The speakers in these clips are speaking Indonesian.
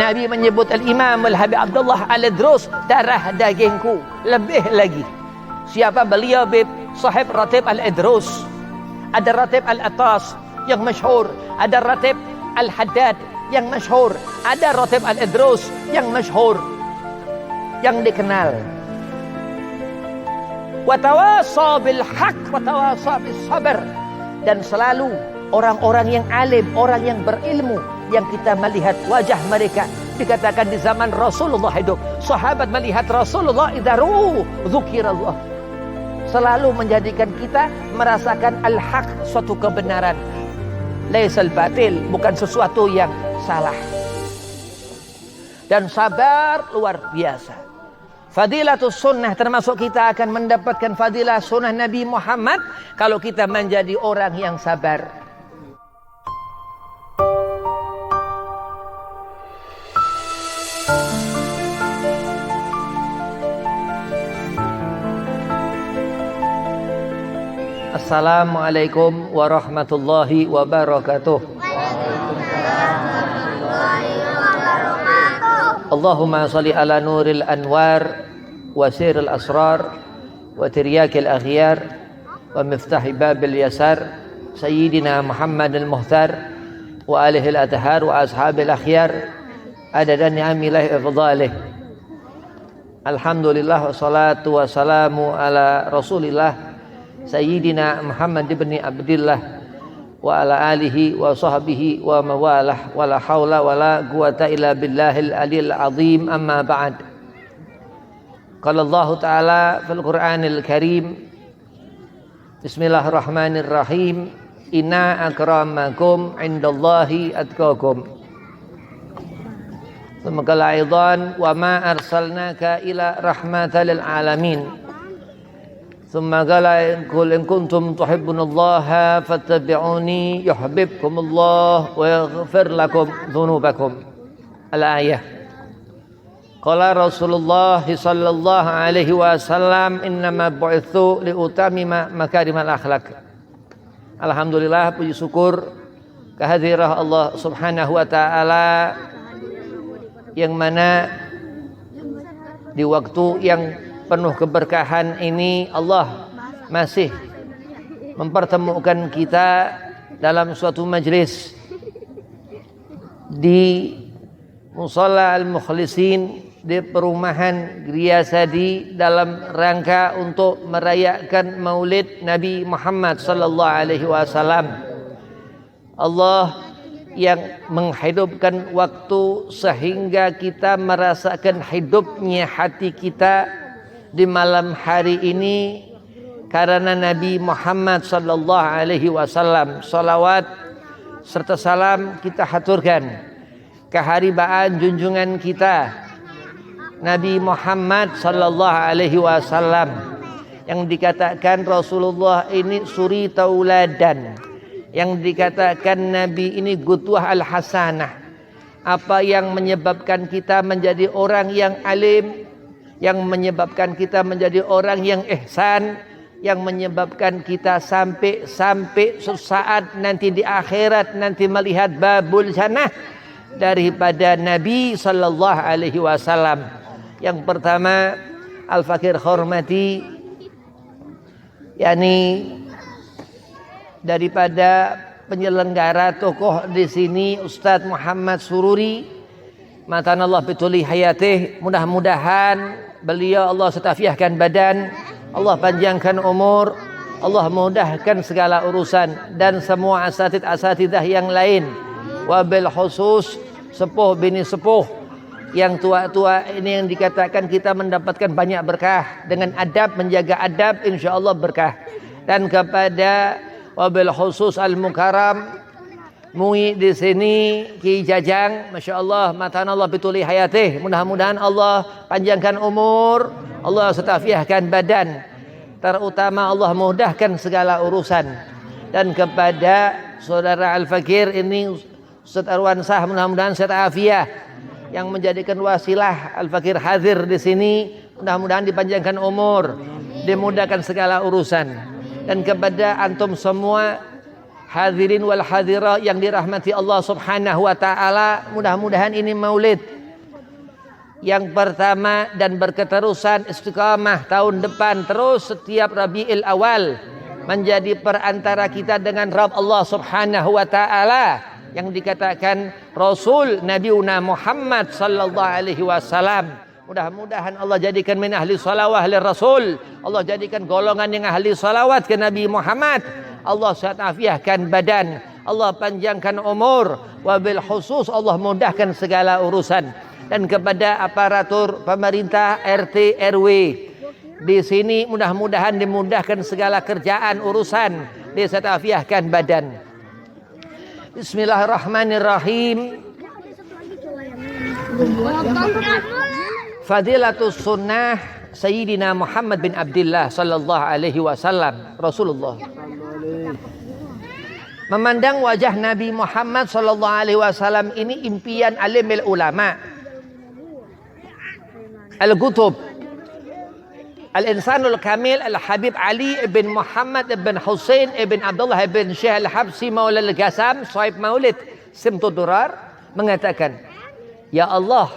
Nabi menyebut Al-Imam Al-Habib Abdullah Al-Idrus darah dagingku. Lebih lagi, siapa beliau? Sahib Ratib Al-Idrus. Ada Ratib Al-Atas yang masyhur, ada Ratib Al-Haddad yang masyhur, ada Ratib Al-Idrus yang masyhur, yang dikenal. Watawasa bil haq watawasa bis sabr. Dan selalu orang-orang yang alim, orang yang berilmu, yang kita melihat wajah mereka, dikatakan di zaman Rasulullah hidup, sahabat melihat Rasulullah idza ru'u dzukirallah, selalu menjadikan kita merasakan al-haq, suatu kebenaran, laisal batil, bukan sesuatu yang salah. Dan sabar luar biasa. Fadilatus sunnah, termasuk kita akan mendapatkan fadilah sunnah Nabi Muhammad kalau kita menjadi orang yang sabar. Assalamualaikum warahmatullahi wabarakatuh. Allahumma salli ala nuril anwar wa siril asrar wa tiryakil aghyar wa miftahi babil yasar Sayyidina Muhammad al-Muhtar wa alihi al-athhar wa ashabil akhyar adadan ni'amillahi ifdalih. Alhamdulillah wassalatu wassalamu ala rasulillah Sayyidina Muhammad ibn Abdillah wa ala alihi wa sahbihi wa mawalah wa la hawla wa la quwata illa billahil aliyil azim, amma ba'd. Qala Allah Ta'ala fil Qur'anil Karim, Bismillahirrahmanirrahim, inna akramakum indallahi atqakum. Thumma qala aidan wa ma arsalnaka ila rahmatan lil alamin. Thumma qala qul in kuntum tuhibbunallaha fattabi'uni yuhibbukumullah wa yaghfir lakum dhunubakum. Al-ayah. Qala Rasulullah sallallahu alaihi wasallam innama bu'itsu liutamima makarimal akhlaq. Alhamdulillah, puji syukur kehadiran Allah Subhanahu wa taala, yang mana di waktu yang penuh keberkahan ini Allah masih mempertemukan kita dalam suatu majlis di Musalla Al-Mukhlisin, di perumahan Gria Sadi, dalam rangka untuk merayakan Maulid Nabi Muhammad sallallahu alaihi wasallam. Allah yang menghidupkan waktu sehingga kita merasakan hidupnya hati kita di malam hari ini karena Nabi Muhammad sallallahu alaihi wasallam. Salawat serta salam kita haturkan keharibaan junjungan kita Nabi Muhammad sallallahu alaihi wasallam, yang dikatakan Rasulullah ini suri tauladan, yang dikatakan Nabi ini gutwah al-hasanah. Apa yang menyebabkan kita menjadi orang yang alim, yang menyebabkan kita menjadi orang yang ihsan, yang menyebabkan kita sampai sesaat nanti di akhirat nanti melihat babul jannah daripada Nabi sallallahu alaihi wasallam. Yang pertama, Al-Fakir hormati, yakni daripada penyelenggara tokoh di sini Ustadz Muhammad Sururi, matanallah bituli hayatih, mudah-mudahan beliau Allah setafiahkan badan, Allah panjangkan umur, Allah mudahkan segala urusan, dan semua asatidah yang lain, wabil khusus sepuh bini sepuh yang tua-tua ini, yang dikatakan kita mendapatkan banyak berkah dengan adab, menjaga adab, insyaallah berkah. Dan kepada wabil khusus al-mukarram Mui di sini, Ki Jajang, Masya Allah, matanallah bituli hayatih, mudah-mudahan Allah panjangkan umur, Allah setafiahkan badan, terutama Allah mudahkan segala urusan. Dan kepada saudara Al-Fakir ini, Ustaz Arwansah, mudah-mudahan sehat afiah, yang menjadikan wasilah Al-Fakir hadir di sini, mudah-mudahan dipanjangkan umur, dimudahkan segala urusan. Dan kepada antum semua hadirin wal hadirah yang dirahmati Allah Subhanahu wa taala, mudah-mudahan ini Maulid yang pertama dan berketerusan istiqamah tahun depan terus setiap Rabiul Awal menjadi perantara kita dengan Rabb Allah Subhanahu wa taala yang dikatakan Rasul Nabiuna Muhammad sallallahu alaihi wasallam. Mudah-mudahan Allah jadikan min ahli salawah li Rasul. Allah jadikan golongan yang ahli salawat ke Nabi Muhammad. Allah sehat afiahkan badan, Allah panjangkan umur, wabil khusus Allah mudahkan segala urusan. Dan kepada aparatur pemerintah RT RW di sini mudah-mudahan dimudahkan segala kerjaan urusan, sehat afiahkan badan. Bismillahirrahmanirrahim. Fadilatus sunnah Sayyidina Muhammad bin Abdullah sallallahu alaihi wasallam Rasulullah. Memandang wajah Nabi Muhammad sallallahu alaihi wasallam ini impian alimil ulama, al-kutub, al-insanul kamil al-habib Ali ibn Muhammad ibn Husain ibn Abdullah ibn Syekh al-Habsi maula al-Ghasam sahib maulid Simtud Durar mengatakan, ya Allah,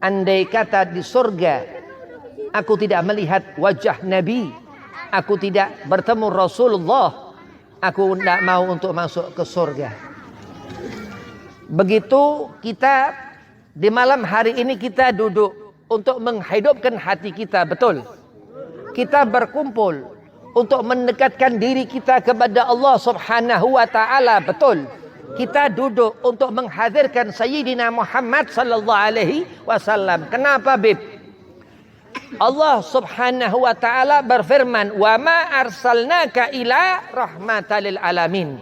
andai kata di surga aku tidak melihat wajah Nabi, aku tidak bertemu Rasulullah, aku tidak mau untuk masuk ke surga. Begitu kita di malam hari ini kita duduk untuk menghidupkan hati kita, betul. Kita berkumpul untuk mendekatkan diri kita kepada Allah Subhanahu wa taala, betul. Kita duduk untuk menghadirkan Sayyidina Muhammad sallallahu alaihi wasallam. Kenapa, Bib? Allah Subhanahu wa taala berfirman, "Wa ma arsalnaka ila rahmatan lil alamin."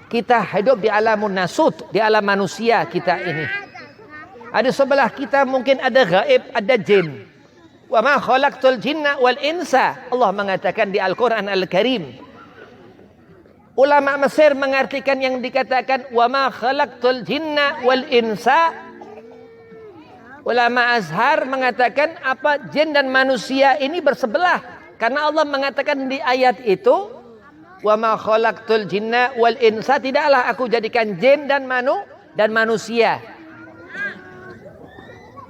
Kita hidup di alamun nasut, di alam manusia kita ini. Ada sebelah kita mungkin ada gaib, ada jin. Wa ma khalaqtul jinna wal insa. Allah mengatakan di Al-Qur'an Al-Karim. Ulama Mesir mengartikan yang dikatakan wa ma khalaqtul jinna wal insa. Ulama Azhar mengatakan apa jin dan manusia ini bersebelah. Karena Allah mengatakan di ayat itu wa ma khalaqtul jinna wal insa, tidaklah aku jadikan jin dan manusia.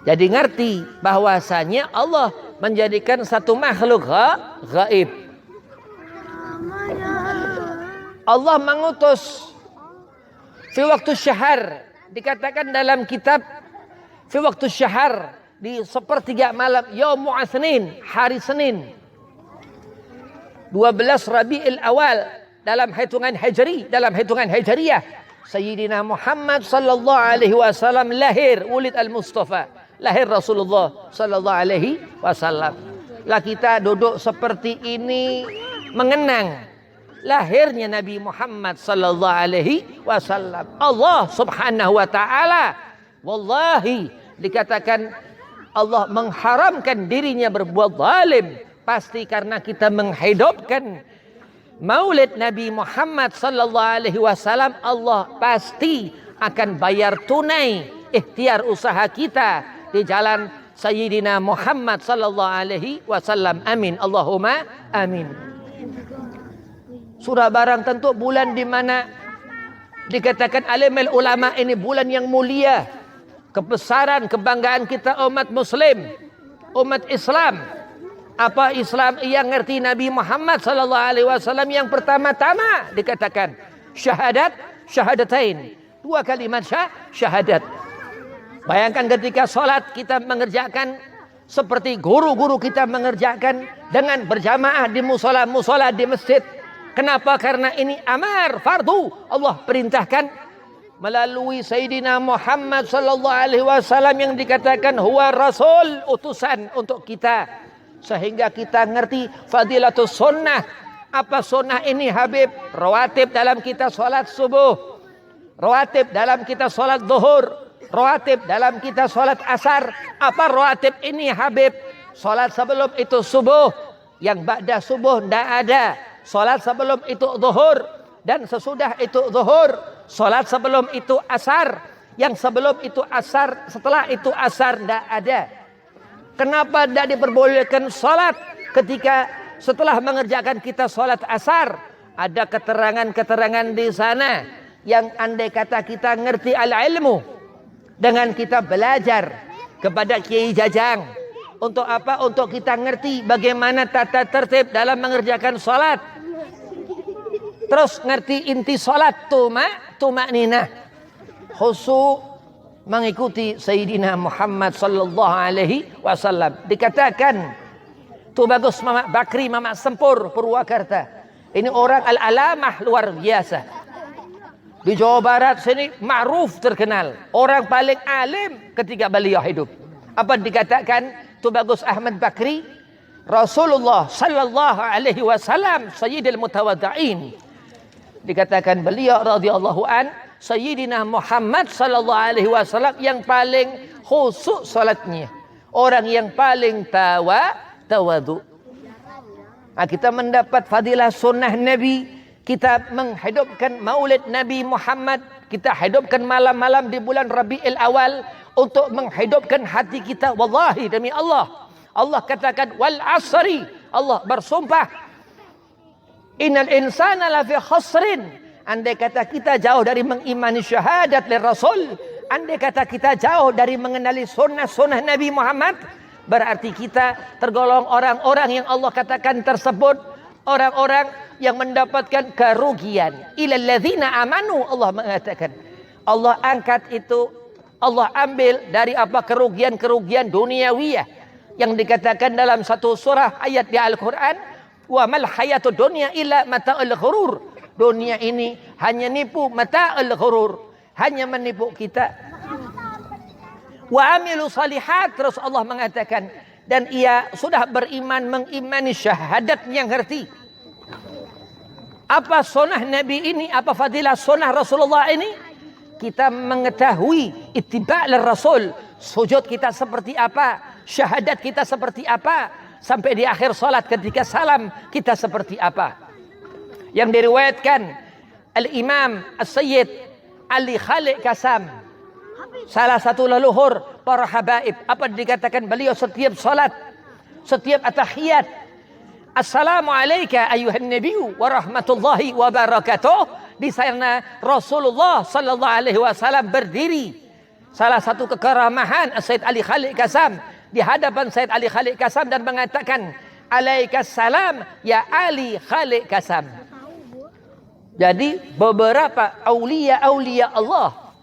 Jadi ngerti bahwasanya Allah menjadikan satu makhluk gaib. Allah mengutus fi waktu syahar, dikatakan dalam kitab fi waktu syahar, di sepertiga malam yaumul Itsnin, hari Senin 12 Rabiul Awal dalam hitungan Hijri, dalam hitungan Hijriyah, Sayyidina Muhammad sallallahu alaihi wasallam lahir, ulid al-Mustafa, lahir Rasulullah sallallahu alaihi wasallam. Lah kita duduk seperti ini mengenang lahirnya Nabi Muhammad sallallahu alaihi wasallam. Allah Subhanahu wa taala wallahi dikatakan Allah mengharamkan dirinya berbuat zalim pasti karena kita menghidupkan Maulid Nabi Muhammad sallallahu alaihi wasallam. Allah pasti akan bayar tunai ikhtiar usaha kita di jalan Sayyidina Muhammad sallallahu alaihi wasallam. Amin Allahumma amin. Surah barang tentu bulan di mana dikatakan alimul ulama ini bulan yang mulia, kebesaran kebanggaan kita umat muslim, umat Islam. Apa Islam yang ngerti Nabi Muhammad sallallahu alaihi wasallam yang pertama-tama dikatakan syahadatain, dua kalimat syahadat. Bayangkan ketika salat kita mengerjakan seperti guru-guru kita mengerjakan dengan berjamaah di musola-musola di masjid. Kenapa? Karena ini amar, fardu. Allah perintahkan melalui Sayyidina Muhammad sallallahu alaihi wasallam yang dikatakan huwa rasul, utusan untuk kita. Sehingga kita ngerti fadilatus sunnah. Apa sunnah ini, Habib? Rawatib dalam kita salat subuh, rawatib dalam kita salat zuhur, rawatib dalam kita salat asar. Apa rawatib ini, Habib? Salat sebelum itu subuh, yang ba'da subuh tidak ada. Salat sebelum itu zuhur dan sesudah itu zuhur. Salat sebelum itu asar, yang sebelum itu asar, setelah itu asar tidak ada. Kenapa tidak diperbolehkan salat ketika setelah mengerjakan kita salat asar? Ada keterangan-keterangan di sana yang andai kata kita ngerti al-ilmu, Dengan kita belajar kepada Kiai Jajang. Untuk apa? Untuk kita ngerti bagaimana tata tertib dalam mengerjakan salat. Terus ngerti inti salat, tumak ninah. Khusyuk mengikuti Sayyidina Muhammad sallallahu alaihi wasallam. Dikatakan tu bagus Mamak Bakri, Mamak Sempur Purwakarta. Ini orang al-alamah luar biasa. Di Jawa Barat sini ma'ruf terkenal. Orang paling alim ketika beliau hidup. Apa dikatakan tu bagus Ahmad Bakri? Rasulullah sallallahu alaihi wasallam sayyidil mutawaddi'in. Dikatakan beliau radhiyallahu an Sayyidina Muhammad sallallahu alaihi wasallam yang paling khusyuk salatnya. Orang yang paling tawadhu. Nah, kita mendapat fadilah sunnah Nabi. Kita menghidupkan maulid Nabi Muhammad. Kita hidupkan malam-malam di bulan Rabiul Awal untuk menghidupkan hati kita. Wallahi demi Allah. Allah katakan wal asri. Allah bersumpah. Innal insana lafi khasrin. Andai kata kita jauh dari mengimani syahadat li Rasul. Andai kata kita jauh dari mengenali sunnah-sunnah Nabi Muhammad. Berarti kita tergolong orang-orang yang Allah katakan tersebut. Orang-orang yang mendapatkan kerugian. Ilal ladzina amanu, Allah mengatakan. Allah angkat itu, Allah ambil dari apa kerugian-kerugian duniawiyah yang dikatakan dalam satu surah ayat di Al-Qur'an, wa mal hayatud dunya illa mata'ul ghurur. Dunia ini hanya nipu, mata'ul ghurur, hanya menipu kita. Wa amilu salihat, terus Allah mengatakan, dan ia sudah beriman mengimani syahadat yang ngerti. Apa sunnah Nabi ini? Apa fadilah sunnah Rasulullah ini? Kita mengetahui ittiba' Rasul. Sujud kita seperti apa? Syahadat kita seperti apa? Sampai di akhir salat ketika salam kita seperti apa? Yang diriwayatkan Al-Imam As-Sayyid Ali Khaliq Kasam, salah satu leluhur para habaib. Apa dikatakan beliau setiap salat, setiap atahiyat, Assalamu alayka ayuhan nabiyyu wa rahmatullahi wa barakatuh. Di sana Rasulullah sallallahu alaihi wasallam berdiri. Salah satu kekeramahan Sayyid Ali Khaliq Kasam di hadapan Sayyid Ali Khaliq Kasam dan mengatakan, alaikas salam ya Ali Khaliq Kasam. Jadi beberapa aulia-aulia Allah,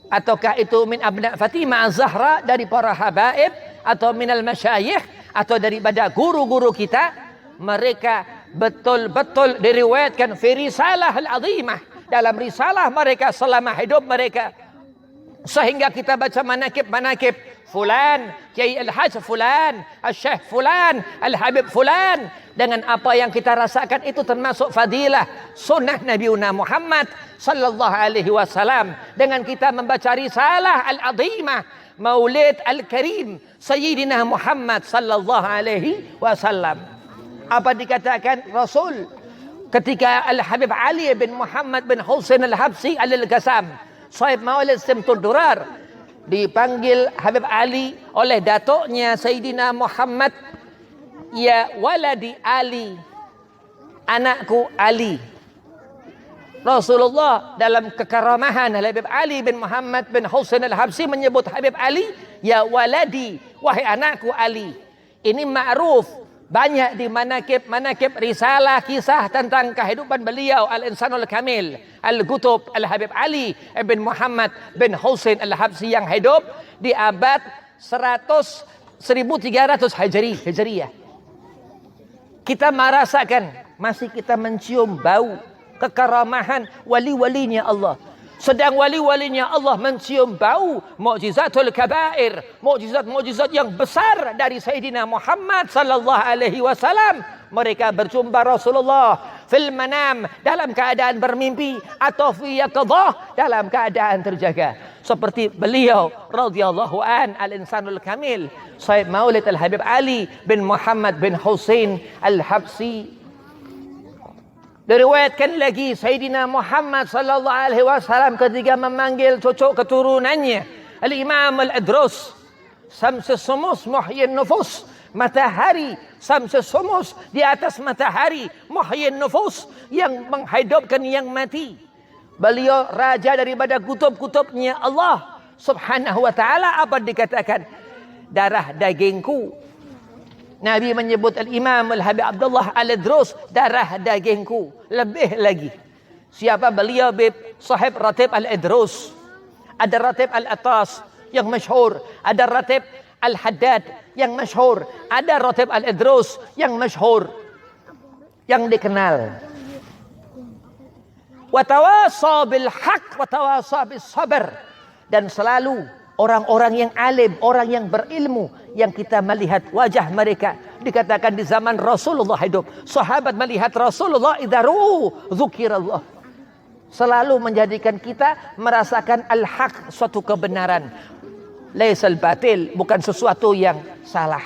ataukah itu min abna Fatimah Az-Zahra dari para habaib, atau minal masyayikh, atau daripada guru-guru kita, mereka betul-betul diriwayatkan fi risalah al-azimah, dalam risalah mereka selama hidup mereka, sehingga kita baca manakib fulan, Kiai Al-Hajj fulan, Al-Syekh fulan, Al-Habib fulan, dengan apa yang kita rasakan itu termasuk fadilah sunnah Nabi Muhammad sallallahu alaihi wasallam. Dengan kita membaca risalah al-azimah Maulid Al-Karim Sayyidina Muhammad sallallahu alaihi wasallam. Apa dikatakan Rasul ketika Al-Habib Ali bin Muhammad bin Husain Al-Habsi Al-Qassam, Sahib Maulid Simtud Durar, dipanggil Habib Ali oleh datuknya Sayyidina Muhammad, ya waladi Ali, anakku Ali. Rasulullah dalam kekaramahan Habib Ali bin Muhammad bin Husain Al-Habsi menyebut Habib Ali, ya waladi, wahai anakku Ali. Ini ma'ruf banyak di manakib risalah kisah tentang kehidupan beliau Al-Insanul Kamil Al-Qutub Al-Habib Ali bin Muhammad bin Husain Al-Habsi yang hidup di abad 1300 Hijriyah. Kita merasakan, masih kita mencium bau kekaramahan wali-walinya Allah. Sedang wali-walinya Allah mencium bau mukjizatul kabair, mukjizat-mukjizat yang besar dari Sayyidina Muhammad sallallahu alaihi wasallam. Mereka berjumpa Rasulullah fil manam, dalam keadaan bermimpi, atau fi yaqadhah, dalam keadaan terjaga. Seperti beliau radhiyallahu an al-insanul kamil, Sayyid Maulid Al-Habib Ali bin Muhammad bin Husain Al-Habsi. Diriwayatkan lagi Sayyidina Muhammad sallallahu alaihi wasallam ketika memanggil cucu keturunannya Al-Imam Al-Idrus, Samsus Sumus Muhyin Nufus, matahari Samsus Sumus, di atas matahari Muhyin Nufus, yang menghidupkan yang mati. Beliau raja daripada kutub-kutubnya Allah, Subhanahu wa ta'ala. Apa dikatakan? Darah dagingku. Nabi menyebut Al-Imam Al-Habib Abdullah Al-Idrus, darah dagingku. Lebih lagi. Siapa beliau? Sahib Ratib Al-Idrus. Ada Ratib Al-Atas yang masyhur. Ada Ratib Al-Haddad yang masyhur. Ada Ratib Al-Idrus yang masyhur. Yang dikenal. Watawasa bil haq, watawasa bis sabar. Dan selalu orang-orang yang alim, orang yang berilmu, yang kita melihat wajah mereka. Dikatakan di zaman Rasulullah hidup, sahabat melihat Rasulullah idharu dzukirallah. Selalu menjadikan kita merasakan al-haq, suatu kebenaran. Laisal batil, bukan sesuatu yang salah.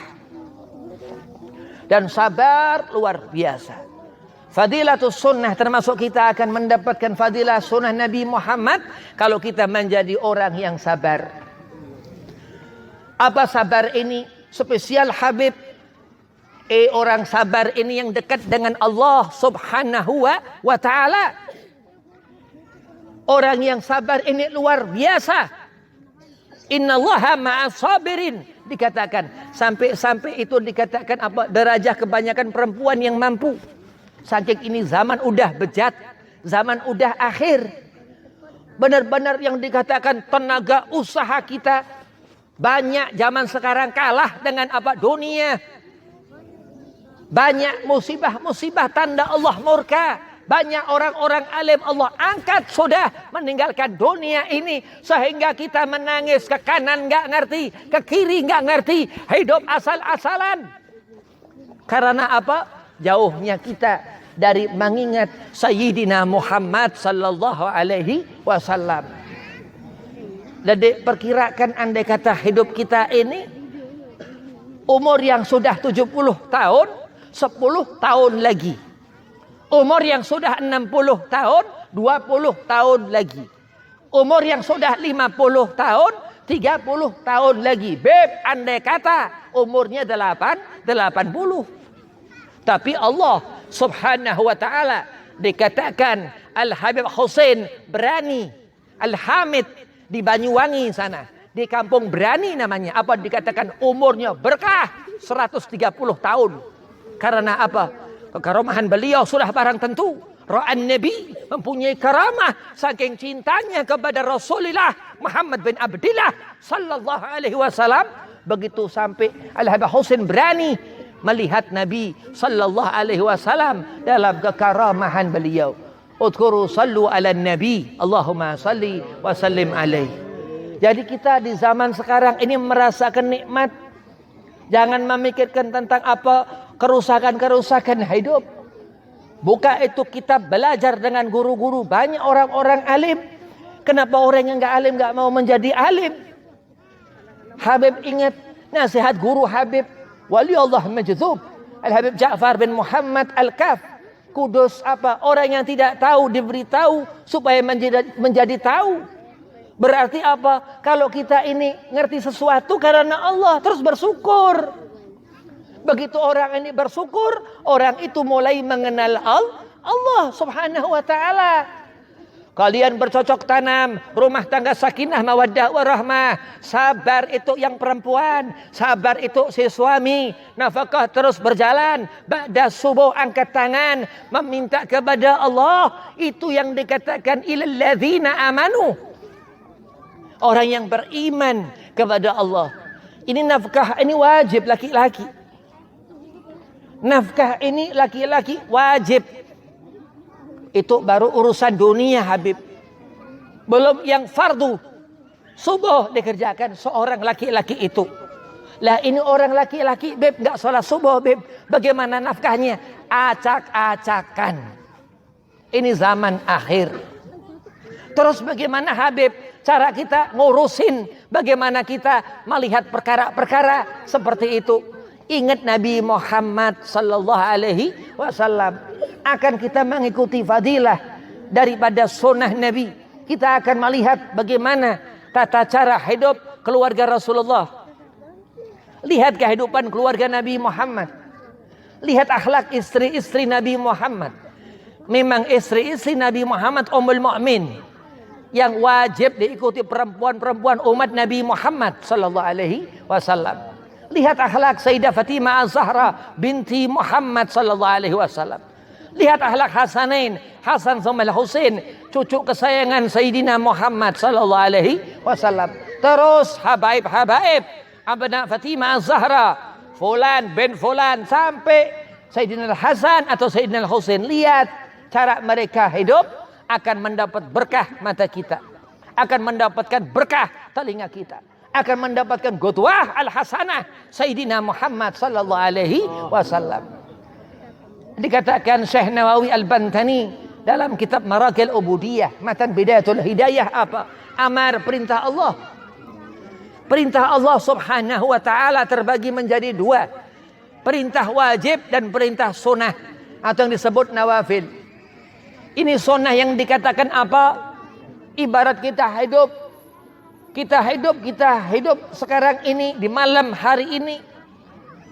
Dan sabar luar biasa. Fadilatus sunnah, termasuk kita akan mendapatkan fadilah sunnah Nabi Muhammad kalau kita menjadi orang yang sabar. Apa sabar ini? Spesial Habib. Orang sabar ini yang dekat dengan Allah Subhanahu wa ta'ala. Orang yang sabar ini luar biasa. Innallaha ma'as sabirin. Dikatakan. Sampai itu dikatakan apa? Derajah kebanyakan perempuan yang mampu. Saking ini zaman udah bejat, zaman udah akhir. Benar-benar yang dikatakan tenaga usaha kita banyak zaman sekarang kalah dengan apa? Dunia. Banyak musibah-musibah tanda Allah murka. Banyak orang-orang alim Allah angkat sudah meninggalkan dunia ini. Sehingga kita menangis, ke kanan nggak ngerti, ke kiri nggak ngerti. Hidup asal-asalan. Karena apa? Jauhnya kita dari mengingat Sayyidina Muhammad sallallahu alaihi wasallam. Jadi perkirakan andai kata hidup kita ini umur yang sudah 70 tahun, 10 tahun lagi. Umur yang sudah 60 tahun, 20 tahun lagi. Umur yang sudah 50 tahun, 30 tahun lagi. Andai kata umurnya 80. Tapi Allah Subhanahu wa ta'ala dikatakan Al-Habib Husain berani. Al-Hamid di Banyuwangi sana. Di kampung berani namanya. Apa dikatakan umurnya berkah 130 tahun. Karena apa? Kekaramahan beliau sudah barang tentu. Ra'an Nabi mempunyai karamah saking cintanya kepada Rasulullah Muhammad bin Abdillah sallallahu alaihi wasallam. Begitu sampai Al-Habib Husain berani melihat Nabi sallallahu alaihi wasallam dalam kekaramahan beliau. Udhkuru sallu ala nabi, Allahumma salli wa sallim alaihi. Jadi kita di zaman sekarang ini merasakan nikmat. Jangan memikirkan tentang apa kerusakan-kerusakan hidup. Buka itu kitab, belajar dengan guru-guru. Banyak orang-orang alim. Kenapa orang yang enggak alim enggak mau menjadi alim? Habib ingat nasihat guru Habib Wali Allah Majdzub Al-Habib Ja'far bin Muhammad Al-Kaf. Kudus apa? Orang yang tidak tahu diberitahu supaya menjadi tahu. Berarti apa? Kalau kita ini ngerti sesuatu karena Allah, terus bersyukur. Begitu orang ini bersyukur, orang itu mulai mengenal Allah Subhanahu wa ta'ala. Kalian bercocok tanam, rumah tangga sakinah, mawaddah, warahmah. Sabar itu yang perempuan, sabar itu si suami. Nafkah terus berjalan. Ba'da subuh angkat tangan, meminta kepada Allah. Itu yang dikatakan ilal ladzina amanu. Orang yang beriman kepada Allah. Ini nafkah, ini wajib laki-laki. Nafkah ini laki-laki wajib. Itu baru urusan dunia Habib. Belum yang fardu. Subuh dikerjakan seorang laki-laki itu. Lah ini orang laki-laki Beb gak sholat subuh Beb. Bagaimana nafkahnya? Acak-acakan. Ini zaman akhir. Terus bagaimana Habib? Cara kita ngurusin. Bagaimana kita melihat perkara-perkara seperti itu. Ingat Nabi Muhammad sallallahu alaihi wasallam. Akan kita mengikuti fadilah daripada sunnah Nabi. Kita akan melihat bagaimana tata cara hidup keluarga Rasulullah. Lihat kehidupan keluarga Nabi Muhammad. Lihat akhlak istri-istri Nabi Muhammad. Memang istri-istri Nabi Muhammad Ummul Mukmin yang wajib diikuti perempuan-perempuan umat Nabi Muhammad sallallahu alaihi wasallam. Lihat akhlak Sayyidah Fatimah Az-Zahra binti Muhammad sallallahu alaihi wasallam. Lihat akhlak Hasanain, Hasan sama Husain, cucu kesayangan Sayyidina Muhammad sallallahu alaihi wasallam. Terus habaib abna Fatimah Az-Zahra, fulan bin fulan sampai Sayyidina Hasan atau Sayyidina Husain. Lihat cara mereka hidup, akan mendapat berkah mata kita, akan mendapatkan berkah telinga kita, akan mendapatkan qudwah al-hasanah Sayyidina Muhammad sallallahu alaihi wasallam. Dikatakan Syekh Nawawi Al-Bantani dalam kitab Maraqil Ubudiyah, matan Bidayatul Hidayah, apa? Amar, perintah Allah. Perintah Allah Subhanahu wa taala terbagi menjadi dua. Perintah wajib dan perintah sunnah atau yang disebut nawafil. Ini sunnah yang dikatakan apa? Ibarat kita hidup sekarang ini di malam hari ini.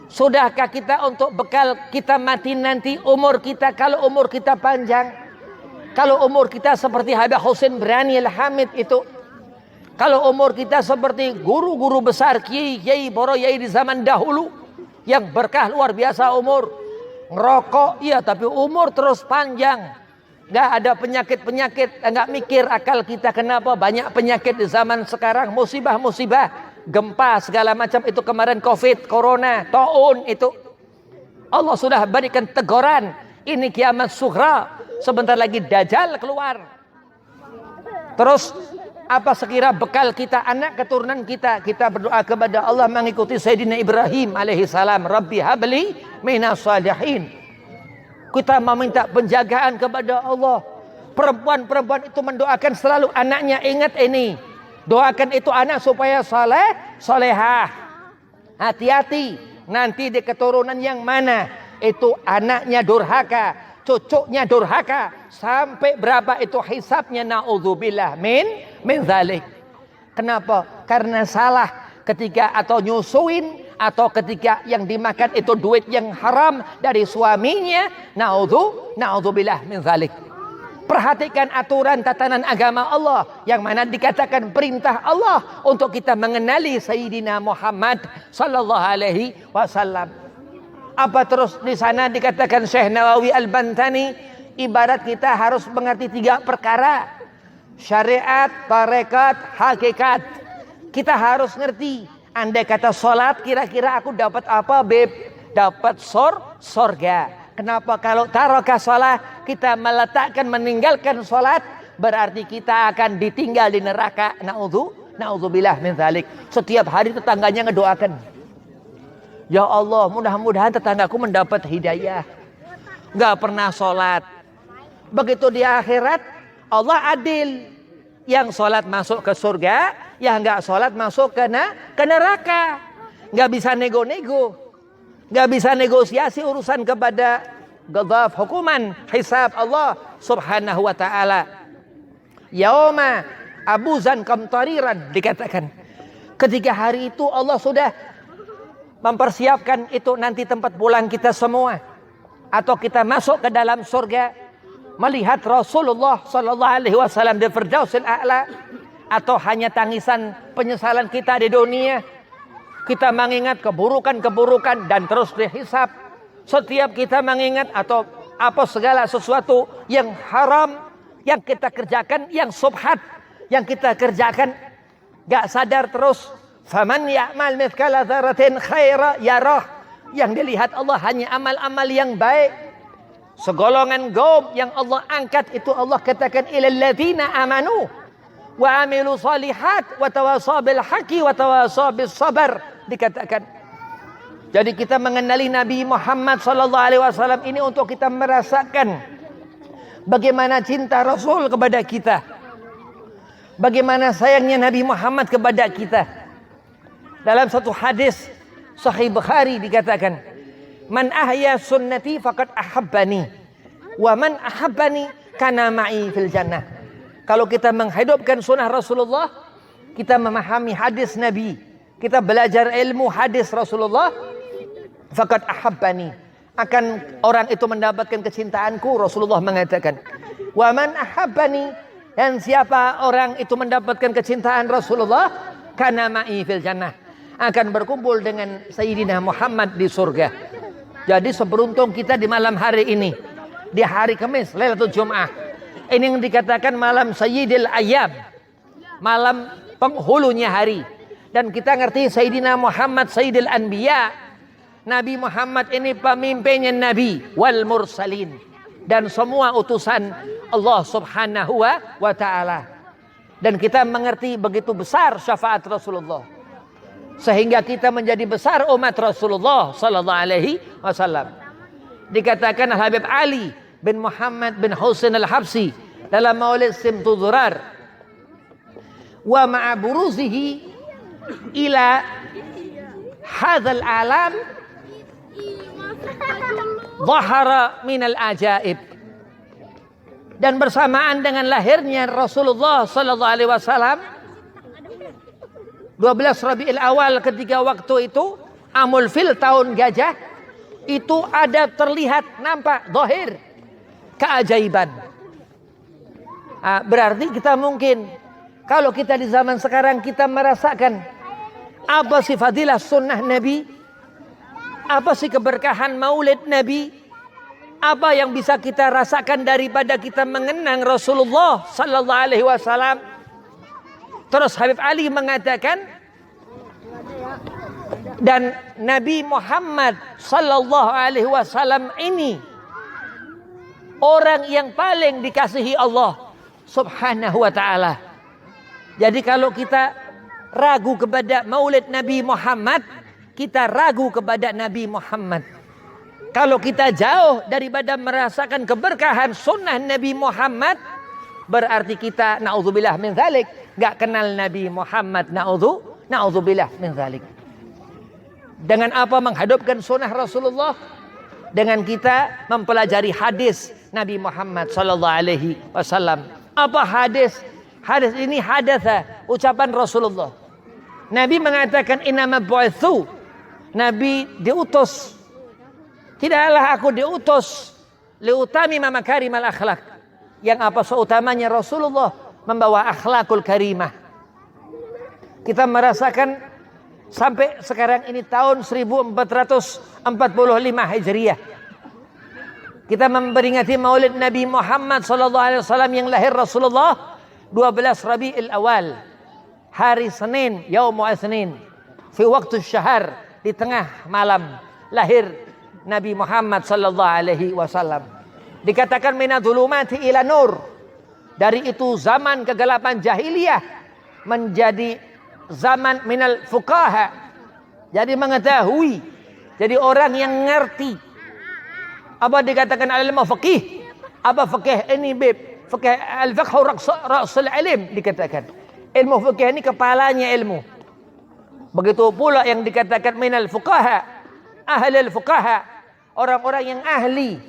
Sudahkah kita untuk bekal kita mati nanti, umur kita, kalau umur kita panjang, kalau umur kita seperti Habib Husain Brani Al-Hamid itu, kalau umur kita seperti guru-guru besar, kiai boro yai di zaman dahulu yang berkah luar biasa, umur ngerokok iya tapi umur terus panjang, nggak ada penyakit-penyakit, nggak mikir akal kita kenapa banyak penyakit di zaman sekarang, musibah-musibah, gempa segala macam itu kemarin, covid, corona, taun itu. Allah sudah berikan teguran, ini kiamat sughra, sebentar lagi dajjal keluar. Terus apa sekira bekal kita, anak keturunan kita, kita berdoa kepada Allah mengikuti Sayyidina Ibrahim alaihi salam, Rabbi habli minas salihin. Kita meminta penjagaan kepada Allah. Perempuan-perempuan itu mendoakan selalu anaknya, ingat ini, doakan itu anak supaya saleh, salehah. Hati-hati, nanti di keturunan yang mana itu anaknya durhaka, cucunya durhaka, sampai berapa itu hisabnya, naudzubillah min zalik. Kenapa? Karena salah ketika atau nyusuin, atau ketika yang dimakan itu duit yang haram dari suaminya, naudzubillah min zalik. Perhatikan aturan tatanan agama Allah yang mana dikatakan perintah Allah untuk kita mengenali Sayyidina Muhammad sallallahu alaihi wasallam. Apa terus di sana dikatakan Syekh Nawawi Al-Bantani, ibarat kita harus mengerti tiga perkara: syariat, tarekat, hakikat. Kita harus ngerti. Andai kata sholat, kira-kira aku dapat apa, Beb? Dapat sorga. Kenapa? Kalau taraka sholat, kita meletakkan, meninggalkan sholat, berarti kita akan ditinggal di neraka. Na'udzubillah min dzalik. Setiap hari tetangganya ngedoakan, ya Allah, mudah-mudahan tetanggaku mendapat hidayah. Gak pernah sholat. Begitu di akhirat, Allah adil. Yang sholat masuk ke surga, yang gak sholat masuk ke neraka. Gak bisa nego-nego, gak bisa negosiasi urusan kepada ghadab, hukuman, hisab Allah Subhanahu wa ta'ala. Yauma abuzan kamtariran, dikatakan ketika hari itu Allah sudah mempersiapkan itu nanti tempat pulang kita semua, atau kita masuk ke dalam surga melihat Rasulullah sallallahu alaihi wasallam di Firdausil A'la, atau hanya tangisan penyesalan kita di dunia. Kita mengingat keburukan-keburukan dan terus dihisab. Setiap kita mengingat atau apa segala sesuatu yang haram yang kita kerjakan, yang subhat yang kita kerjakan, gak sadar terus. Faman ya'mal mithqala dzarratin khaira yarah. Yang dilihat Allah hanya amal-amal yang baik. Segolongan gaum yang Allah angkat itu Allah katakan ilal ladzina amanu wa amilu salihat wa tawasaw bil haqqi wa tawasaw bis sabar, dikatakan. Jadi kita mengenali Nabi Muhammad sallallahu alaihi wasallam ini untuk kita merasakan bagaimana cinta Rasul kepada kita, bagaimana sayangnya Nabi Muhammad kepada kita. Dalam satu hadis Sahih Bukhari dikatakan, man ahya sunnati faqad ahabbani wa man ahabbani kana ma'i fil jannah. Kalau kita menghidupkan sunnah Rasulullah, kita memahami hadis Nabi, kita belajar ilmu hadis Rasulullah, faqad ahabbani, akan orang itu mendapatkan kecintaanku. Rasulullah mengatakan, wa man ahabbani Dan siapa orang itu mendapatkan kecintaan Rasulullah, kana ma'i fil jannah, akan berkumpul dengan Sayyidina Muhammad di surga. Jadi seberuntung kita di malam hari ini, di hari Kamis, Lailatul Jum'ah. Ini yang dikatakan malam Sayyidil Ayyam, malam penghulunya hari. Dan kita ngerti Sayyidina Muhammad Sayyidil Anbiya. Nabi Muhammad ini pemimpinnya Nabi wal mursalin, dan semua utusan Allah Subhanahu wa ta'ala. Dan kita mengerti begitu besar syafaat Rasulullah, sehingga kita menjadi besar umat Rasulullah sallallahu alaihi wasallam. Dikatakan Habib Ali bin Muhammad bin Husain al-Habsi dalam Maulid Simtu Durar, wa ma'a buruzihi ila hadzal alam dhahara minal ajaib. Dan bersamaan dengan lahirnya Rasulullah sallallahu alaihi wasallam 12 Rabiul Awal, ketika waktu itu Amul Fil, tahun gajah, itu ada terlihat nampak zahir keajaiban. Berarti kita mungkin, kalau kita di zaman sekarang kita merasakan apa sih fadilah sunnah Nabi, apa sih keberkahan maulid Nabi, apa yang bisa kita rasakan daripada kita mengenang Rasulullah sallallahu alaihi wasallam. Terus Habib Ali mengatakan, dan Nabi Muhammad sallallahu alaihi wasallam ini orang yang paling dikasihi Allah Subhanahu wa ta'ala. Jadi kalau kita ragu kepada maulid Nabi Muhammad, kita ragu kepada Nabi Muhammad. Kalau kita jauh daripada merasakan keberkahan sunnah Nabi Muhammad, berarti kita na'udzubillah min dzalik, gak kenal Nabi Muhammad. Na'udzubillah min dzalik. Dengan apa menghadapkan sunnah Rasulullah? Dengan kita mempelajari hadis Nabi Muhammad sallallahu alaihi wasallam. Apa hadis? Hadis ini hadatsa, ucapan Rasulullah. Nabi mengatakan innama bu'itsu, Nabi diutus, tidaklah aku diutus liutamima makarimal akhlak, yang apa seutamanya Rasulullah membawa akhlakul karimah. Kita merasakan sampai sekarang ini tahun 1445 Hijriah, kita memperingati maulid Nabi Muhammad sallallahu alaihi wasallam yang lahir Rasulullah 12 Rabiul Awal, hari Senin, yaumul Itsnin, fi waktu syahar, di tengah malam lahir Nabi Muhammad sallallahu alaihi wasallam. Dikatakan minadzulumati ila nur, dari itu zaman kegelapan jahiliyah menjadi zaman minal fuqaha, jadi mengetahui, jadi orang yang ngerti. Apa dikatakan ilmu faqih? Apa faqih ini bib? Faqih al-fiqh ra'sul ilm, dikatakan ilmu faqih ini kepalanya ilmu. Begitu pula yang dikatakan minal fuqaha, ahlul fuqaha, orang-orang yang ahli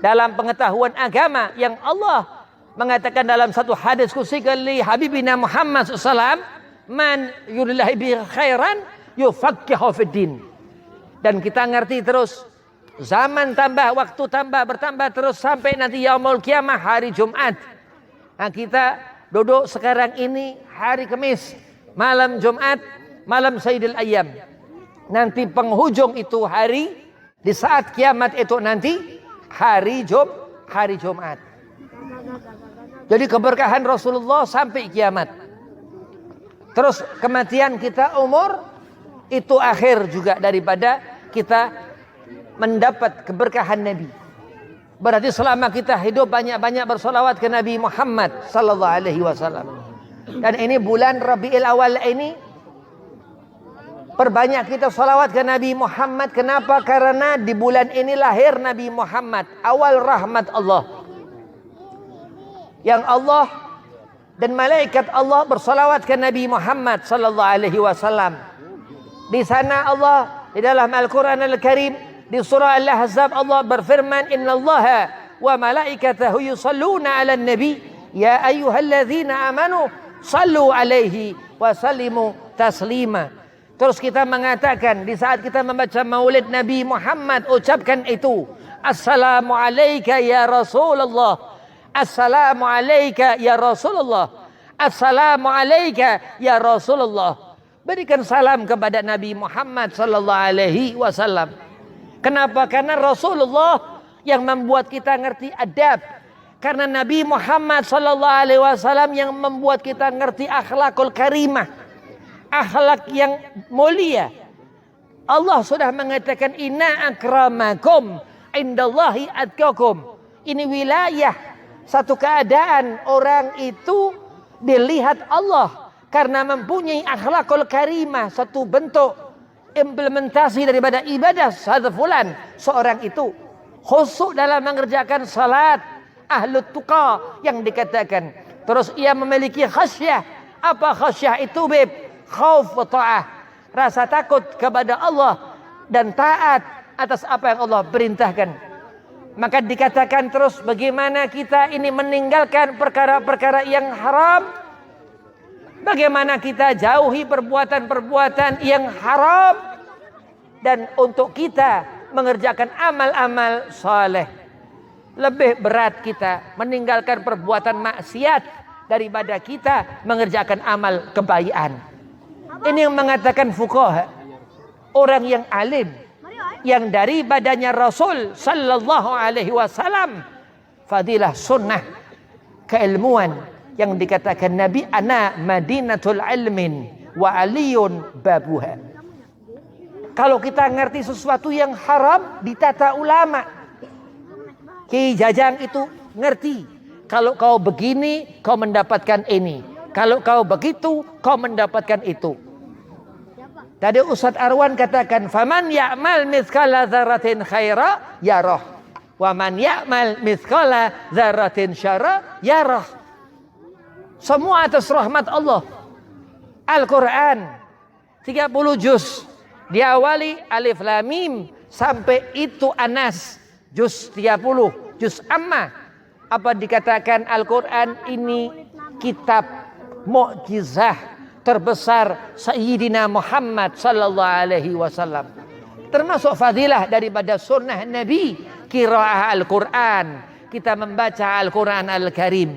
dalam pengetahuan agama, yang Allah mengatakan dalam satu hadis qudsi li habibina Muhammad SAW, man yuridillahi bi khairan yufaqihu fid din. Dan kita ngerti terus, zaman tambah, waktu tambah, bertambah terus sampai nanti yaumul kiamah, hari Jumat. Nah, kita duduk sekarang ini hari Kamis, malam Jumat, malam Sayyidil Ayyam. Nanti penghujung itu hari, di saat kiamat itu nanti hari Jumat. Jadi keberkahan Rasulullah sampai kiamat. Terus kematian kita, umur itu akhir juga daripada kita mendapat keberkahan Nabi. Berarti selama kita hidup banyak-banyak bersolawat ke Nabi Muhammad sallallahu alaihi wasallam. Dan ini bulan Rabiul Awal ini, perbanyak kita salawat ke Nabi Muhammad. Kenapa? Karena di bulan ini lahir Nabi Muhammad, awal rahmat Allah. Yang Allah dan malaikat Allah bersalawat ke Nabi Muhammad sallallahu alaihi wasallam. Di sana Allah di dalam Al-Quran Al-Karim, di surah Al-Ahzab, Allah berfirman, innallaha wa malaikatahu yusalluna 'alan nabi ya ayyuhalladzina amanu sallu alaihi wa sallimu taslima. Terus kita mengatakan di saat kita membaca maulid Nabi Muhammad, ucapkan itu, assalamu alayka ya Rasulullah, Assalamu alayka ya Rasulullah. Assalamu alayka ya Rasulullah. Berikan salam kepada Nabi Muhammad sallallahu alaihi wasallam. Kenapa? Karena Rasulullah yang membuat kita ngerti adab. Karena Nabi Muhammad sallallahu alaihi wasallam yang membuat kita ngerti akhlakul karimah. Akhlak yang mulia. Allah sudah mengatakan inna akramakum indallahi atqakum. Ini wilayah, satu keadaan orang itu dilihat Allah karena mempunyai akhlakul karimah, satu bentuk implementasi daripada ibadah satu fulan. Seorang itu khusyuk dalam mengerjakan salat, ahlut tuqa yang dikatakan. Terus ia memiliki khasyah. Apa khasyah itu, Beb? Khauf wa ta'ah, rasa takut kepada Allah dan taat atas apa yang Allah perintahkan. Maka dikatakan terus bagaimana kita ini meninggalkan perkara-perkara yang haram. Bagaimana kita jauhi perbuatan-perbuatan yang haram. Dan untuk kita mengerjakan amal-amal saleh. Lebih berat kita meninggalkan perbuatan maksiat daripada kita mengerjakan amal kebaikan. Ini yang mengatakan fuqaha, orang yang alim, yang dari badannya Rasul sallallahu alaihi wasallam, fadilah sunnah, keilmuan yang dikatakan Nabi, ana madinatul ilmin wa aliyun babuha. Kalau kita ngerti sesuatu yang haram, ditata ulama. Ki Jajang itu ngerti. Kalau kau begini, kau mendapatkan ini. Kalau kau begitu, kau mendapatkan itu. Tadi Ustaz Arwan katakan, faman ya'mal mithqala dzarratin khaira yarah, wa man ya'mal mithqala dzarratin syarra yarah. Semua atas rahmat Allah. Al-Quran 30 juz, diawali alif lam mim sampai itu Anas juz 30, juz amma. Apa dikatakan Al-Quran ini kitab mukjizah terbesar Sayyidina Muhammad sallallahu alaihi wasallam. Termasuk fadilah daripada sunnah Nabi, qiraah Al-Quran. Kita membaca Al-Quran Al-Karim.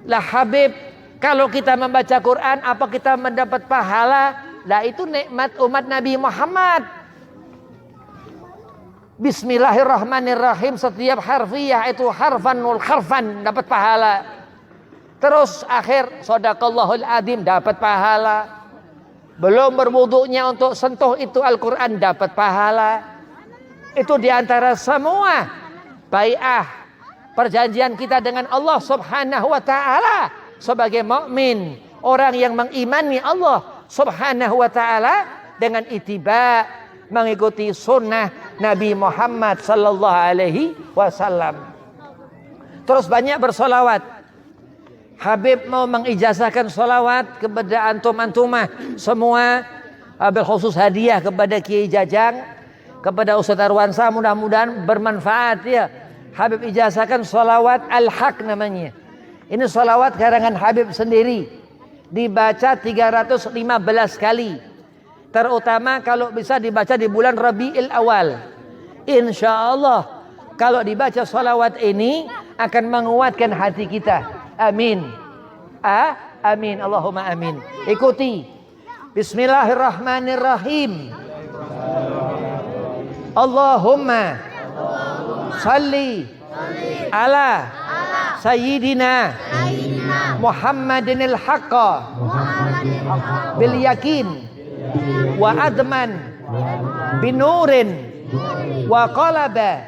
Lah Habib, kalau kita membaca Quran, apa kita mendapat pahala? Lah itu nikmat umat Nabi Muhammad. Bismillahirrahmanirrahim, setiap harfiyah itu harfanul harfan dapat pahala. Terus akhir sadaqallahul adzim dapat pahala. Belum berwudunya untuk sentuh itu Al-Quran dapat pahala. Itu diantara semua bai'ah, perjanjian kita dengan Allah subhanahu wa ta'ala. Sebagai mukmin, orang yang mengimani Allah subhanahu wa ta'ala dengan ittiba, mengikuti sunnah Nabi Muhammad sallallahu alaihi wasallam. Terus banyak bersolawat. Habib mau mengijazahkan solawat kepada antum-antumah semua, bil khusus hadiah kepada Kiai Jajang, kepada Ustaz Arwansa, mudah-mudahan bermanfaat ya. Habib ijazahkan solawat Al-Haq namanya. Ini solawat karangan Habib sendiri, dibaca 315 kali. Terutama kalau bisa dibaca di bulan Rabiul Awal. Insya Allah kalau dibaca solawat ini akan menguatkan hati kita. Amin. Amin. Allahumma amin. Ikuti. Bismillahirrahmanirrahim. Allahumma salli ala Sayyidina Muhammadinil haqqa bil yakin wa adman binurin wa qalaba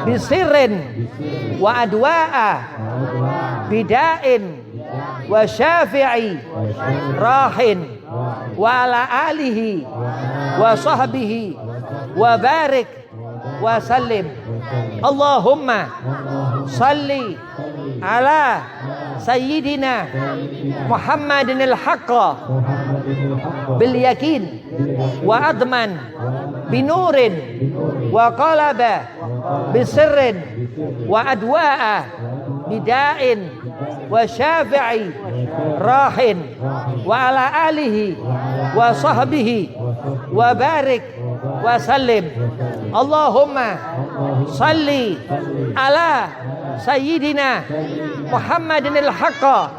bisirrin wa adwa'a bida'in wa syafi'i rahin wa ala alihi wa sahbihi wa barik wa sallim. Allahumma salli ala Sayyidina Muhammadinil haqqa bil yakin wa adman binurin wa qalaba bisirrin wa adwa'a bida'in wa syafi'i rahin wa ala alihi wa sahbihi wa barik wa sallim. Allahumma salli ala sayyidina Muhammadin al-haqqa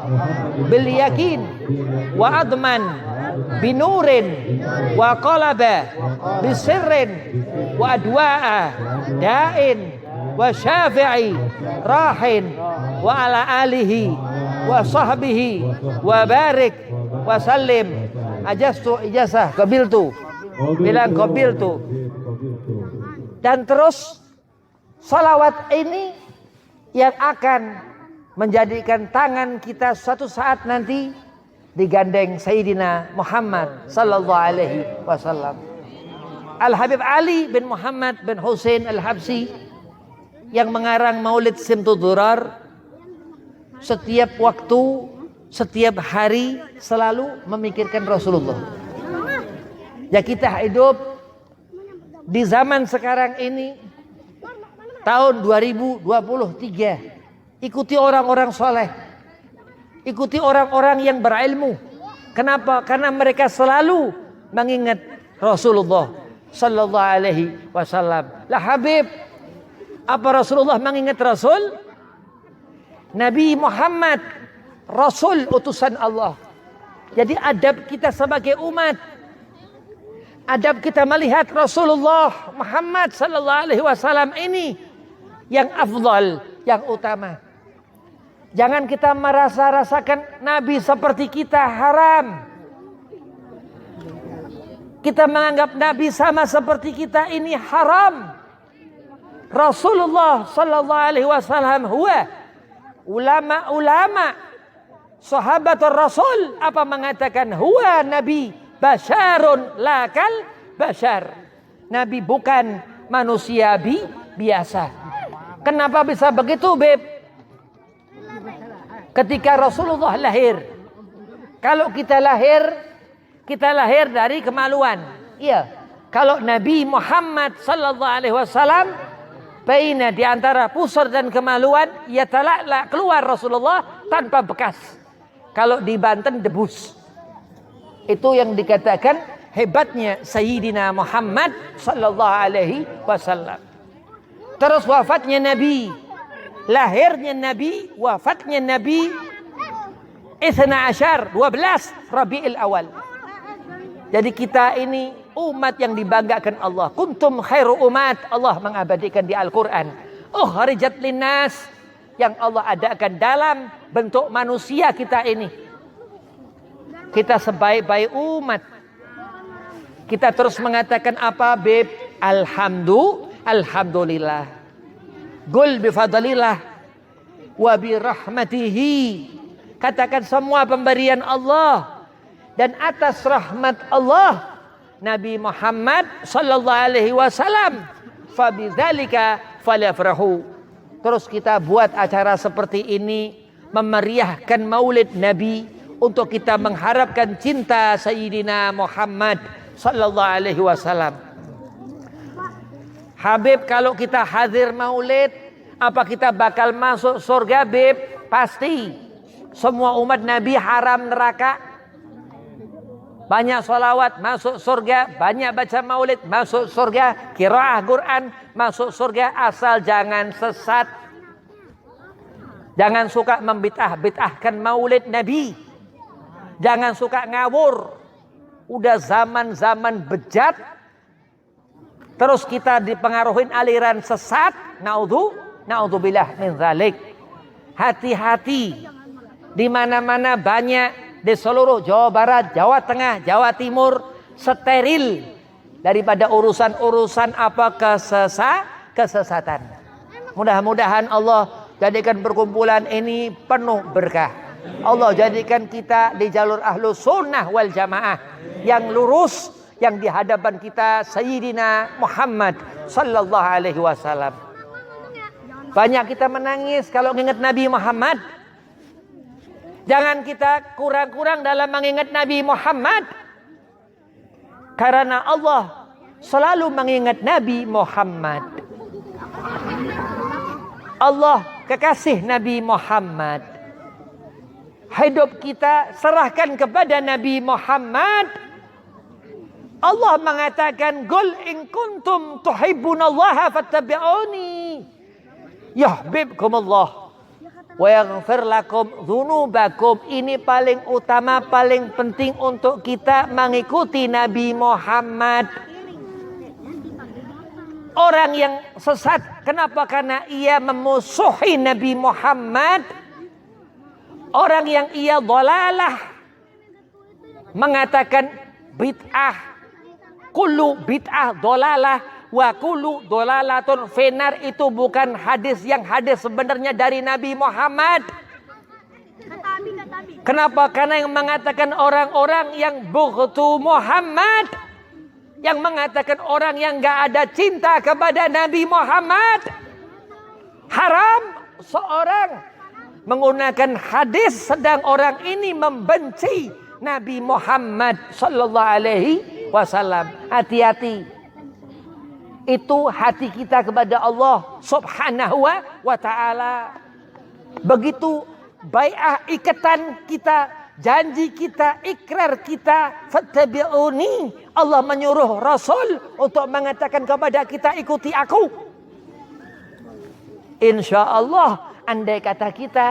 bil yakin wa adman binurin wa qalaba bisirrin wa adwa'a da'in wa syafi'i rahin wa ala alihi wa sahbihi wa barik wa sallim. Ajastu ijazah qabiltu, bilang qabiltu. Dan terus salawat ini yang akan menjadikan tangan kita suatu saat nanti digandeng Sayyidina Muhammad sallallahu alaihi wasallam. Al-Habib Ali bin Muhammad bin Hussein Al-Habsyi yang mengarang Maulid Simtud Durar, setiap waktu, setiap hari selalu memikirkan Rasulullah. Ya, kita hidup di zaman sekarang ini, tahun 2023, ikuti orang-orang soleh, ikuti orang-orang yang berilmu. Kenapa? Karena mereka selalu mengingat Rasulullah sallallahu alaihi wasallam. Lah Habib, apa Rasulullah mengingat Rasul? Nabi Muhammad Rasul utusan Allah. Jadi adab kita sebagai umat, adab kita melihat Rasulullah Muhammad sallallahu alaihi wasallam ini yang afdal, yang utama. Jangan kita rasakan Nabi seperti kita haram. Kita menganggap Nabi sama seperti kita ini haram. Rasulullah sallallahu alaihi wasallam huwa ulama sahabat Rasul apa mengatakan huwa nabi basyarun lakal basyar. Nabi bukan manusia biasa. Kenapa bisa begitu, Beb? Ketika Rasulullah lahir, kalau kita lahir dari kemaluan. Iya. Kalau Nabi Muhammad sallallahu alaihi wasallam baina di antara pusar dan kemaluan, ya talak keluar Rasulullah tanpa bekas. Kalau di Banten debus. Itu yang dikatakan hebatnya Sayyidina Muhammad sallallahu alaihi wasallam. Terus wafatnya Nabi, lahirnya Nabi, wafatnya Nabi 12 Rabiul Awal. Jadi kita ini umat yang dibanggakan Allah. Kuntum khairu umat, Allah mengabadikan di Al-Quran. Ukhrijat linnas, yang Allah adakan dalam bentuk manusia kita ini. Kita sebaik-baik umat. Kita terus mengatakan apa, Beb? Alhamdulillah. Qul bifadlillah wa birahmatihi. Katakan semua pemberian Allah. Dan atas rahmat Allah, Nabi Muhammad sallallahu alaihi wasallam, fabidzalika falyafrahu. Terus kita buat acara seperti ini, memeriahkan Maulid Nabi untuk kita mengharapkan cinta Sayyidina Muhammad sallallahu alaihi wasallam. Habib, kalau kita hadir Maulid, apa kita bakal masuk surga, Beb? Pasti. Semua umat Nabi haram neraka. Banyak salawat masuk surga, banyak baca maulid masuk surga, qiraah Quran masuk surga, asal jangan sesat. Jangan suka membid'ahkan maulid Nabi. Jangan suka ngawur. Udah zaman-zaman bejat, terus kita dipengaruhin aliran sesat. Naudzubillah min dzalik. Hati-hati. Di mana-mana banyak, di seluruh Jawa Barat, Jawa Tengah, Jawa Timur steril daripada urusan-urusan apa kesesatan. Mudah-mudahan Allah jadikan perkumpulan ini penuh berkah. Allah jadikan kita di jalur Ahlus Sunnah wal Jamaah yang lurus, yang di hadapan kita Sayyidina Muhammad sallallahu alaihi wasallam. Banyak kita menangis kalau ingat Nabi Muhammad. Jangan kita kurang-kurang dalam mengingat Nabi Muhammad. Karena Allah selalu mengingat Nabi Muhammad. Allah kekasih Nabi Muhammad. Hidup kita serahkan kepada Nabi Muhammad. Allah mengatakan, "Qul in kuntum tuhibbunallaha fattabi'uni." Yuhibbukumullah wa yaghfir lakum dzunubakum. Ini paling utama, paling penting untuk kita mengikuti Nabi Muhammad. Orang yang sesat, kenapa? Karena ia memusuhi Nabi Muhammad. Orang yang ia dhalalah, mengatakan bid'ah, kullu bid'ah dhalalah wa kullu dhalalatun finar. Itu bukan hadis yang hadis sebenarnya dari Nabi Muhammad. Kenapa? Karena yang mengatakan orang-orang yang bughtu Muhammad, yang mengatakan orang yang gak ada cinta kepada Nabi Muhammad, haram seorang menggunakan hadis sedang orang ini membenci Nabi Muhammad sallallahu alaihi wasallam. Hati-hati. Itu hati kita kepada Allah subhanahu wa ta'ala. Begitu bai'ah, ikatan kita, janji kita, ikrar kita, fattabi'uni. Allah menyuruh Rasul untuk mengatakan kepada kita, ikuti aku. Insya Allah, andai kata kita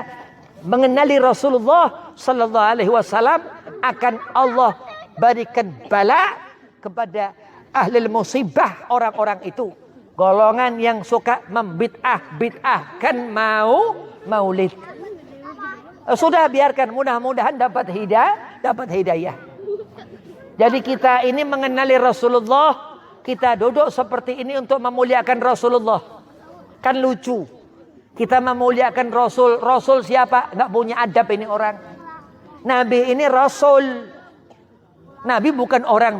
mengenali Rasulullah sallallahu alaihi wasallam, akan Allah berikan bala kepada ahli musibah, orang-orang itu. Golongan yang suka membid'ahkan maulid. Sudah, biarkan, mudah-mudahan dapat hidayah. Jadi kita ini mengenali Rasulullah, kita duduk seperti ini untuk memuliakan Rasulullah. Kan lucu. Kita memuliakan Rasul. Rasul siapa? Nggak punya adab ini orang. Nabi ini Rasul. Nabi bukan orang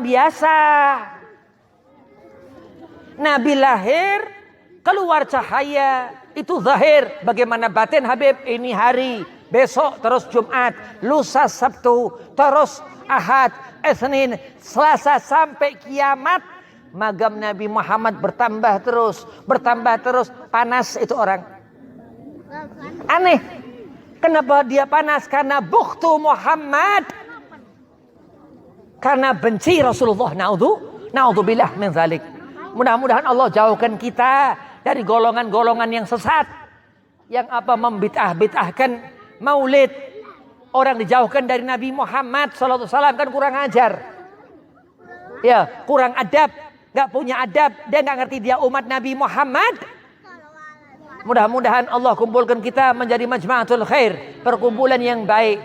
biasa. Nabi lahir, keluar cahaya. Itu zahir. Bagaimana batin Habib? Ini hari, besok terus Jumat, lusa Sabtu, terus Ahad, Senin, Selasa sampai kiamat. Magam Nabi Muhammad bertambah terus. Panas itu orang. Aneh. Kenapa dia panas? Karena bughtu Muhammad. Karena benci Rasulullah. Na'udzubillah min zalik. Mudah-mudahan Allah jauhkan kita dari golongan-golongan yang sesat. Yang membid'ahkan maulid. Orang dijauhkan dari Nabi Muhammad sallallahu alaihi wasallam, kan kurang ajar. Ya, kurang adab. Gak punya adab, dia gak ngerti dia umat Nabi Muhammad. Mudah-mudahan Allah kumpulkan kita menjadi majma'atul khair, perkumpulan yang baik.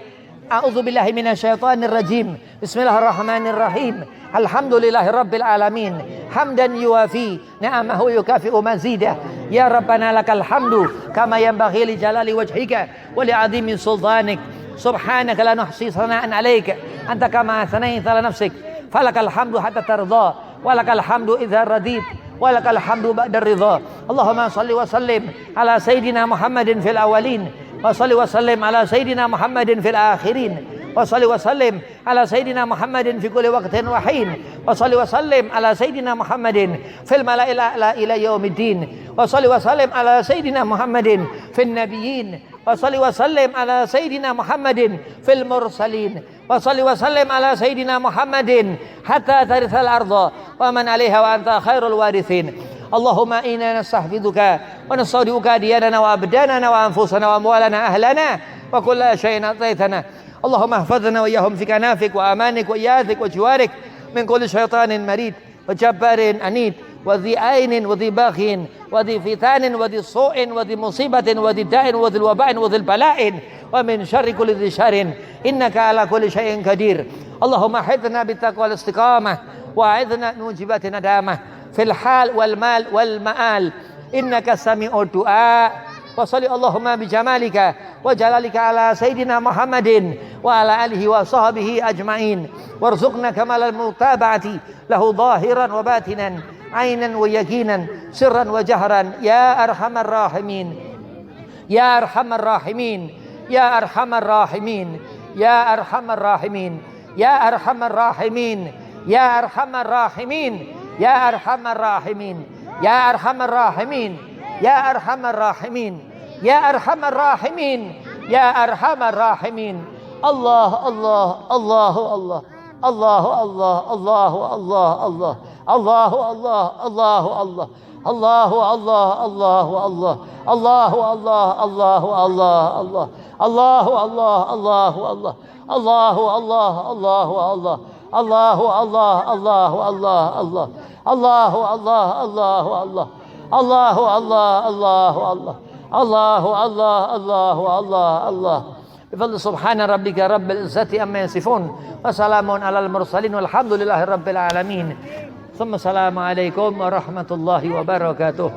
A'udzubillahi minasyaitonir rajim. Bismillahirrahmanirrahim. Alhamdulillahirabbil alamin. Hamdan yuwafi ni'amahu yukafi'u mazidah. Ya Rabbana lakal hamdu kama yanbaghi li jalali wajhika wa li 'azimi sultanik. Subhanaka la nuhsi sana'an 'alaika anta kama sana'ta ala nafsik. Falakal hamdu hatta tardha. Walakal hamdu idza radit, walakal hamdu ba'da ridha. Allahumma salli wa sallim ala sayyidina Muhammadin fil awwalin, wa salli wa sallim ala sayyidina Muhammadin fil akhirin, wa salli wa sallim ala sayyidina Muhammadin fi kulli waqtin wa hin, wa salli wa sallim ala sayyidina Muhammadin fil mala'il a'la ila yaumiddin, wa salli wa sallim ala sayyidina Muhammadin fil nabiyyin, wa salli wa sallim ala sayyidina Muhammadin fil mursalin, wa salli wa sallim ala sayyidina Muhammadin hatta tarithal arda wa man 'alaiha wa anta khairul warithin. Allahumma inna nastahfiduka wa nastaudiuka diyanana wa abdanana wa anfusana wa amwalana ahlana wa kulla shay'in ataitana. Allahumma ihfazna wa iyyahum fi kanafik wa amanik wa iyathik wa jiwarik min kulli syaitanin marid wa jabbarin anid wa dhi ainin wa dhi baghin wa dhi fitanin wa dhi su'in wa dhi musibatin wa dhi da'in wa dhi waba'in wa dhi bala'in wa min syarri kulli dhi syarrin innaka ala kulli syai'in qadir. Allahumma hidna bittaqwa wal istiqamah wa a'idna min mujibati nadamah fil hal wal mal wal ma'al innaka sami'ud du'a. Wa salli Allahumma bi jamalika wa jalalika ala sayyidina Muhammadin wa ala alihi wa sahbihi ajma'in warzuqna kamalal mutaba'ati lahu zahiran wa batinan ainan wa yaqinan sirran wa jahran ya arhamar rahimin ya arhamar rahimin ya arhamar rahimin ya arhamar rahimin ya arhamar rahimin ya arhamar rahimin ya arhamar rahimin ya arhamar rahimin ya arhamar rahimin ya arhamar rahimin ya arhamar rahimin. Allah Allah Allah Allah Allah Allah Allah Allah Allah Allahu Allah Allahu Allah Allahu Allah, Allahu Allah, Allahu Allah, Allahu Allah, Allah, Allahu Allah, Allahu Allah, Allahu Allah, Allahu Allah, Allahu Allah, Allahu Allah, Allah, Allahu Allah, Allahu Allah, Allahu Allah, Allahu Allah, Allahu Allah, Allahu Allah, Allah. بفضل سبحان ربك رب العزة عما يصفون وسلام على المرسلين والحمد لله رب العالمين ثم السلام عليكم ورحمة الله وبركاته